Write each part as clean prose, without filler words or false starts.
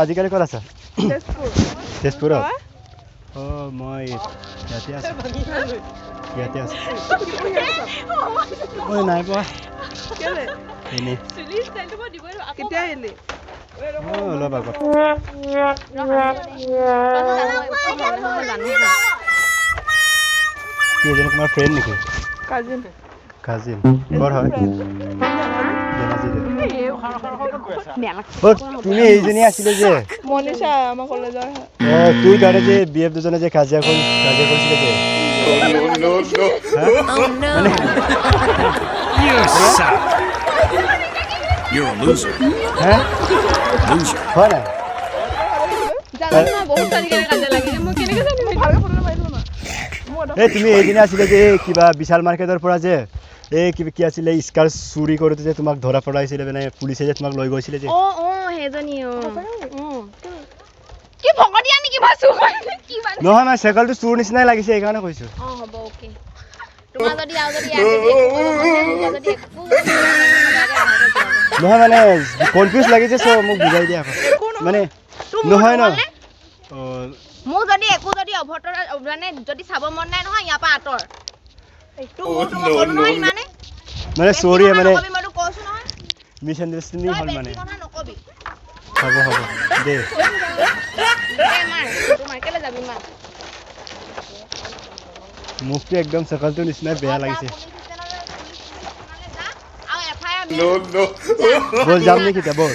আজিকালি ক'ত আছা? তেজপুৰত? অঁ মই ইয়াতে আছোঁ। মই নাই পোৱা। এনেই অলপ আগত। কি এজনী তোমাৰ ফ্ৰেণ্ড নেকি? কাজিন ক'ৰ হয়? তুমি এইজনী আছিলে যে মনিষা আমাৰ কলেজৰ তুই কাৰণে যে বিএফ দুজনে যে কাজিয়া কৰিছিলে যে তুমি এইজনী আছিলে যে কিবা বিশাল মাৰ্কেটৰ পৰা যে এই কি আছিলে স্কাৰ চুৰি কৰোঁতে যে তোমাক ধৰা পেলাইছিলে মানে পুলিচে যে তোমাক লৈ গৈছিলে যে নহয় মানে চেকলটো চুৰ নিচিনাই লাগিছে সেইকাৰণে কৈছো নহয় মানে কনফিউজ লাগিছে চ মোক বুজাই দিয়া মানে নহয় ন মোৰ যদি একো যদি অভদ্ৰ মানে যদি চাব মন নাই নহয় ইয়াৰ পৰা আঁতৰ মানে চৰি মানে মিছ আণ্ডাৰষ্টেণ্ডিং হ'ল মানে হ'ব দে মুখটো একদম চকালটো নিচিনাই বেয়া লাগিছে বল যাম নেকি এতিয়া বল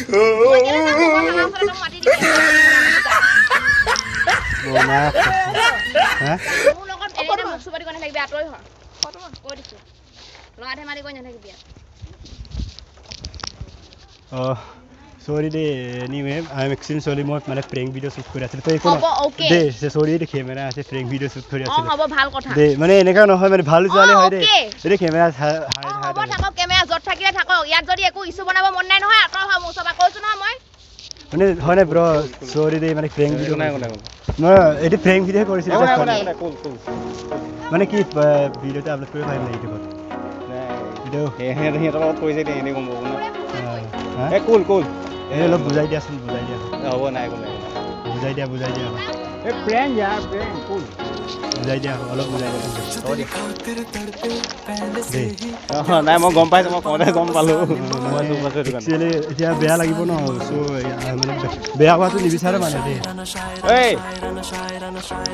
sorry de anyway I'm actually sorry মই মানে prank video shoot কৰি আছিল তো একো দে sorry de camera আছে prank video shoot কৰি আছিল হ'ব ভাল কথা দে মানে এনেকা নহয় মানে ভাল জানে হয় দে এৰে camera হ'ব থাকক camera জত থাকিলে থাকক ইয়াত যদি একো ইস্যু বনাব মন নাই নহয় আতৰ হয় মই সবা কৈছো না মই মানে হয় না ব্ৰ sorry de মানে prank video নাই মই এটি prank video কৰিছিল মানে কি ভিডিওটা আপলোড কৰি পাৰিম নেকি ইউটিউবত ভিডিও হেহেতৰ লগত কৈছে দে এনে গম পাব না এ কুল এই অলপ বুজাই দিয়াচোন হ'ব নাই বুজাই দিয়া এ প্ৰেং यार প্ৰেং কুল বুজাই দিয়া অলপ বুজাই দিয়া নাই মই গম পাইছো মই কওঁতে গম পালো একচুৱেলি এতিয়া বেয়া লাগিব ন সো মানে বেয়া হোৱাটো নিবিচাৰে মানে দেই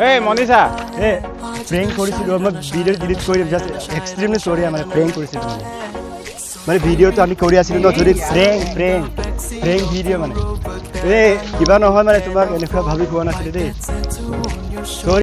এই মনিষা প্ৰেং কৰিছিলোঁ মই ভিডিঅ' ডিলিট কৰি জাষ্ট এক্সট্ৰিমলি চৰি মানে প্ৰেং কৰিছিলোঁ মানে ভিডিঅ'টো আমি কৰি আছিলোঁ ন যদি প্ৰেং ভিডিঅ' মানে এই কিবা নহয় মানে তোমাক এনেকুৱা ভাবি পোৱা নাছিলে দেই